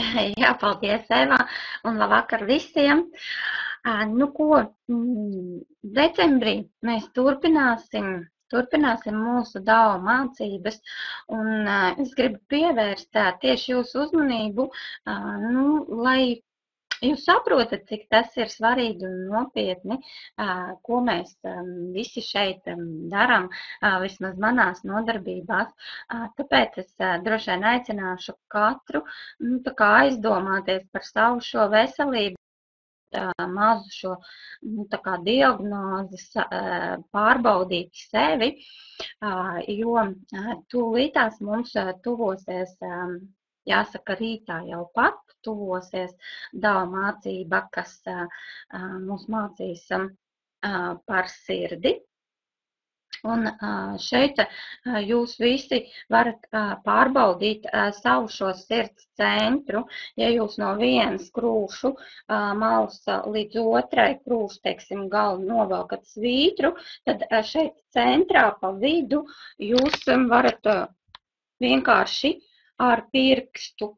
Jā, paldies, Eva, un labvakar visiem. Nu ko, decembrī mēs turpināsim mūsu DAO mācības, un es gribu pievērst tieši jūsu uzmanību, lai jūs saprotat, cik tas ir svarīgi un nopietni, ko mēs visi šeit darām, vismaz manās nodarbībās. Tāpēc es droši vien aicināšu katru tā kā aizdomāties par savu šo veselību, mazu šo tā kā diagnozi, pārbaudīt sevi, jo tūlītās mums tuvosies, jāsaka, rītā jau pat tuvosies DAO mācība, kas mums mācīs par sirdi. Un šeit jūs visi varat pārbaudīt savu šo sirds centru. Ja jūs no vienas krūšu malas līdz otrai krūšu, teiksim, galu novelkat svītru, tad šeit centrā pa vidu jūs varat vienkārši ar pirkstu,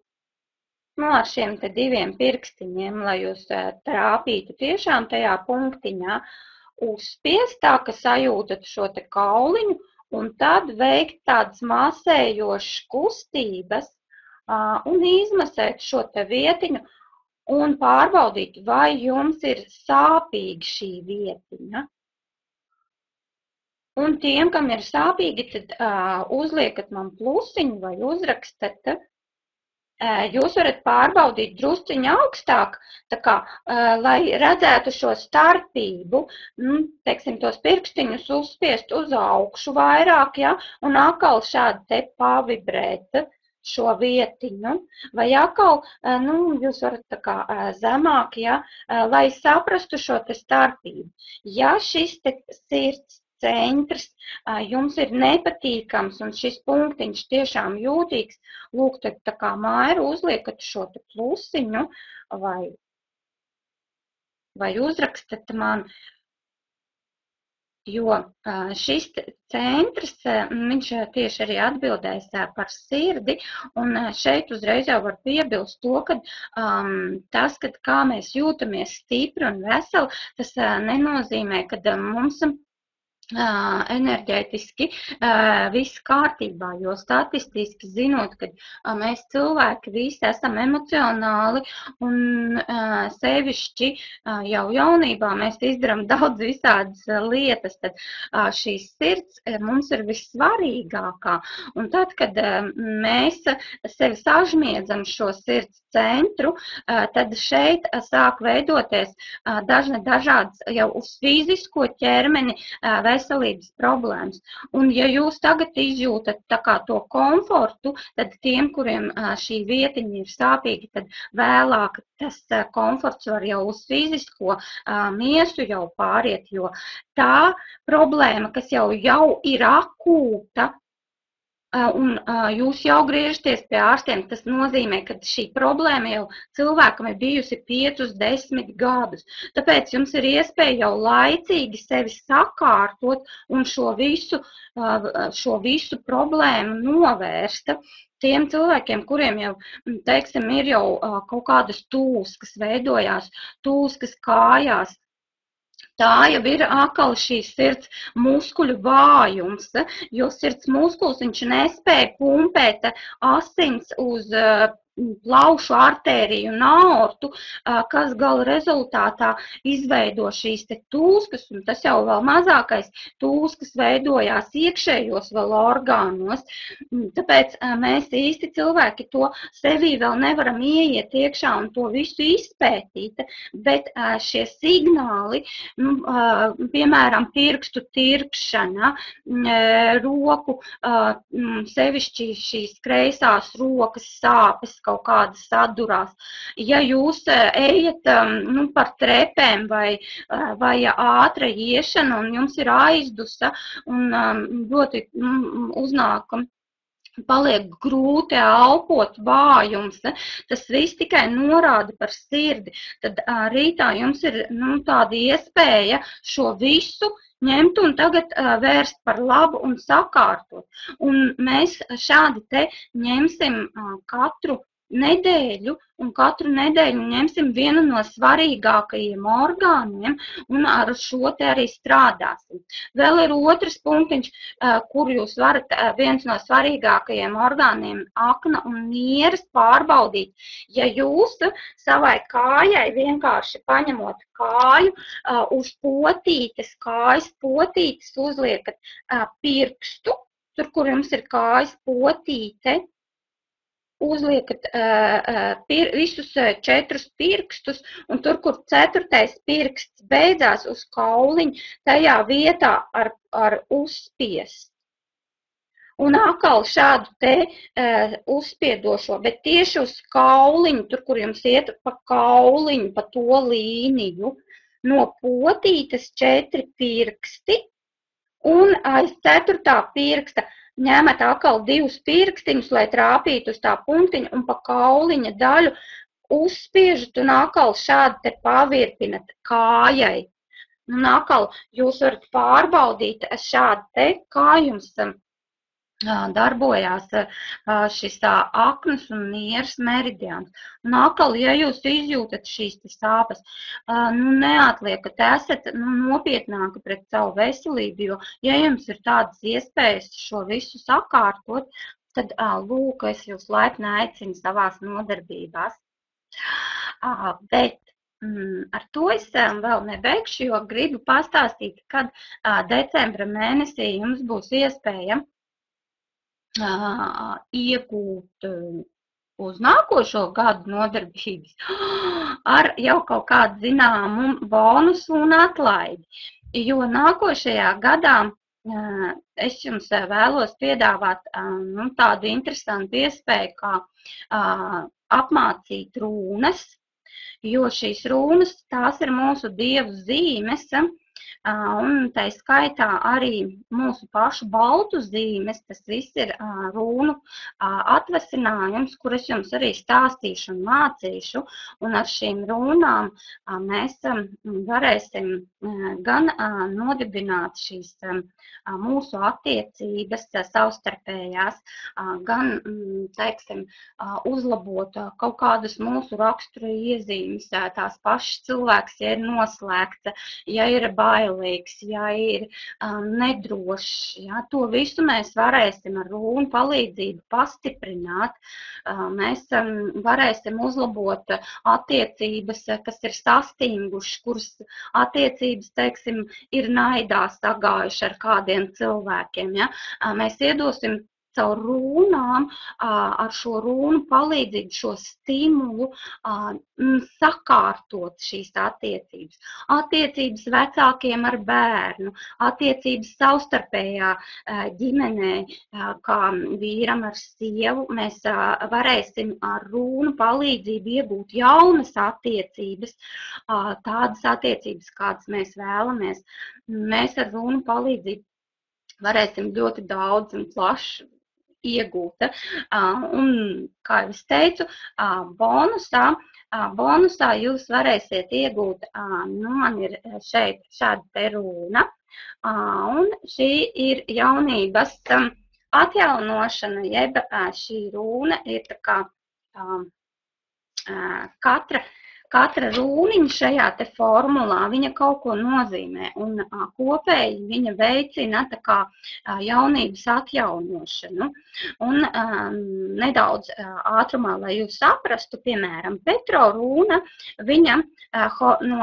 ar šiem te diviem pirkstiņiem, lai jūs trāpītu tiešām tajā punktiņā, uzspiest tā, ka sajūtat šo te kauliņu, un tad veikt tādas masējošas kustības un izmasēt šo te vietiņu un pārbaudīt, vai jums ir sāpīga šī vietiņa. Un tiem, kam ir sāpīgi, tad uzliekat man plusiņu vai uzrakstat. Jūs varat pārbaudīt drusciņu augstāk, tā kā, lai redzētu šo starpību, teiksim, tos pirkstiņus uzspiest uz augšu vairāk, ja, un atkal šādi te pavibrēt šo vietiņu, vai atkal, jūs varat tā kā zemāk, ja, lai saprastu šo te starpību. Ja šis te sirds centrs jums ir nepatīkams un šis punktiņš tiešām jūtīgs, lūk, tad tā kā māju uzliekat šo te plusiņu vai uzrakstat man, jo šis centrs, viņš tieši arī atbildēs par sirdi, un šeit uzreiz jau var piebilst to, ka tas, kad kā mēs jūtamies stipri un veseli, tas nenozīmē, ka mums enerģētiski viss kārtībā, jo statistiski zinot, ka mēs cilvēki visi esam emocionāli un sevišķi jau jaunībā mēs izdarām daudz visādas lietas, tad šīs sirds mums ir vissvarīgākā. Un tad, kad mēs sevi sažmiedzam šo sirds centru, tad šeit sāk veidoties dažādas jau uz fizisko ķermeni veselības problēmas. Un ja jūs tagad izjūtat tā kā to komfortu, tad tiem, kuriem šī vietiņa ir sāpīga, tad vēlāk tas komforts var jau uz fizisko miesu jau pāriet, jo tā problēma, kas jau ir akūta, un jūs jau griežaties pie ārstiem, tas nozīmē, ka šī problēma jau cilvēkam ir bijusi 5-10 gadus. Tāpēc jums ir iespēja jau laicīgi sevi sakārtot un šo visu problēmu novērst. Tiem cilvēkiem, kuriem jau, teiksim, ir jau kaut kādas tūskas veidojās, tūskas kājās, tā jau ir atkal šīs sirds muskuļu vājums, jo sirds muskulis viņš nespēja pumpēt asins uz plaušu artēriju un aortu, kas gala rezultātā izveido šīs te tūskas, un tas jau vēl mazākais tūskas veidojās iekšējos vēl orgānos. Tāpēc mēs īsti cilvēki to sevī vēl nevaram ieiet iekšā un to visu izpētīt, bet šie signāli, piemēram, pirkstu tirkšana, roku, sevišķi šīs kreisās rokas sāpes, kaut kādas sadurās. Ja jūs ejat par trepēm vai ātra iešana un jums ir aizdusa un ļoti uznāk, paliek grūti elpot, vājums, tas viss tikai norāda par sirdi, tad rītā jums ir tāda iespēja šo visu ņemt un tagad vērst par labu un sakārtot. Un mēs šādi te ņemsim katru nedēļu, un katru nedēļu ņemsim vienu no svarīgākajiem orgāniem un ar šo te arī strādāsim. Vēl ir otrs punktiņš, kur jūs varat viens no svarīgākajiem orgāniem akna un nieres pārbaudīt. Ja jūs savai kājai vienkārši paņemot kāju uz potītes, kājas potītes uzliekat pirkstu, tur, kur jums ir kājas potīte, uzliekat visus 4 pirkstus, un tur, kur 4. pirksts beidzās uz kauliņa, tajā vietā ar uzspiest. Un atkal šādu te uzspiedošo, bet tieši uz kauliņu, tur, kur jums iet pa kauliņu, pa to līniju, no potītes 4 pirksti, un aiz 4. pirksta ņemat atkal 2 pirkstiņus, lai trāpītu uz tā punktiņa un pa kauliņa daļu uzspiežat un atkal šādi te pavirpinat kājai. Un atkal jūs varat pārbaudīt šādi te, kā jums darbojās šis aknas un nieres meridians. Un atkal, ja jūs izjūtat šīs sāpes, neatliekat, esat nopietnāki pret savu veselību, jo, ja jums ir tādas iespējas šo visu sakārtot, tad, lūk, es jūs laipni aicinu savās nodarbībās. Bet ar to es vēl nebeigšu, jo gribu pastāstīt, kad decembra mēnesī jums būs iespēja iegūt uz nākošo gadu nodarbības ar jau kaut kādu zināmu bonusu un atlaidi. Jo nākošajā gadā es jums vēlos piedāvāt tādu interesantu iespēju, kā apmācīt rūnas, jo šīs rūnas, tās ir mūsu dievu zīmes, un tai skaitā arī mūsu pašu baltu zīmes, tas viss ir rūnu atvasinājums, kur es jums arī stāstīšu un mācīšu, un ar šīm rūnām mēs varēsim gan nodibināt šīs mūsu attiecības savstarpējās, gan, teiksim, uzlabot kaut kādas mūsu rakstura iezīmes, tās pašas cilvēks, ja ir noslēgts, ja ir bailīgs, ja ir nedrošs, ja, to visu mēs varēsim ar rūnu palīdzību pastiprināt, mēs varēsim uzlabot attiecības, kas ir sastingušas, kuras attiecības, teiksim, ir naidā sagājuši ar kādiem cilvēkiem, ja, mēs iedosim caur rūnām, ar šo rūnu palīdzību, šo stimulu sakārtot šīs attiecības. Attiecības vecākiem ar bērnu, attiecības savstarpējā ģimenē, kā vīram ar sievu, mēs varēsim ar rūnu palīdzību iegūt jaunas attiecības, tādas attiecības, kādas mēs vēlamies. Mēs ar rūnu palīdzību varēsim ļoti daudz un plaši iegūta. Un, kā jau es teicu, bonusā jūs varēsiet iegūt, man ir šeit šāda te rūna, un šī ir jaunības atjaunošana, jeb šī rūna ir tā kā katra rūniņa šajā te formulā, viņa kaut ko nozīmē, un kopēji viņa veicina tā kā jaunības atjaunošanu. Un nedaudz ātrumā, lai jūs saprastu, piemēram, Petro rūna, viņa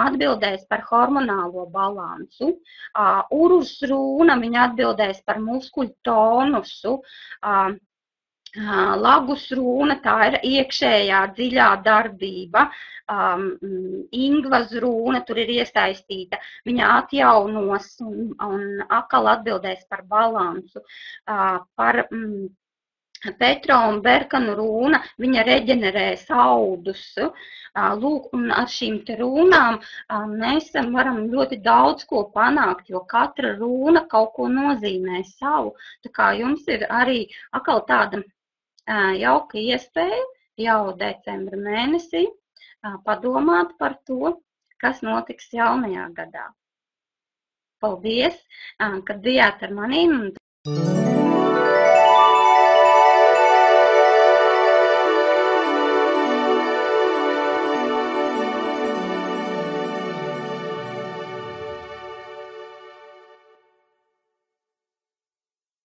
atbildēs par hormonālo balansu, Urus rūna, viņa atbildēs par muskuļu tonusu, Lagus rūna, tā ir iekšējā dziļā darbība, Ingvas rūna, tur ir iesaistīta, viņa atjaunos un atkal atbildēs par balansu, par Petro un Berkanu rūna, viņa reģenerēs audus. Lūk, un ar šīm te rūnām mēs varam ļoti daudz ko panākt, jo katra rūna kaut ko nozīmē savu. Tā kā jums ir arī atkal tāda jauka iespēja jau decembra mēnesī padomāt par to, kas notiks jaunajā gadā. Paldies, ka bijāt ar manīm.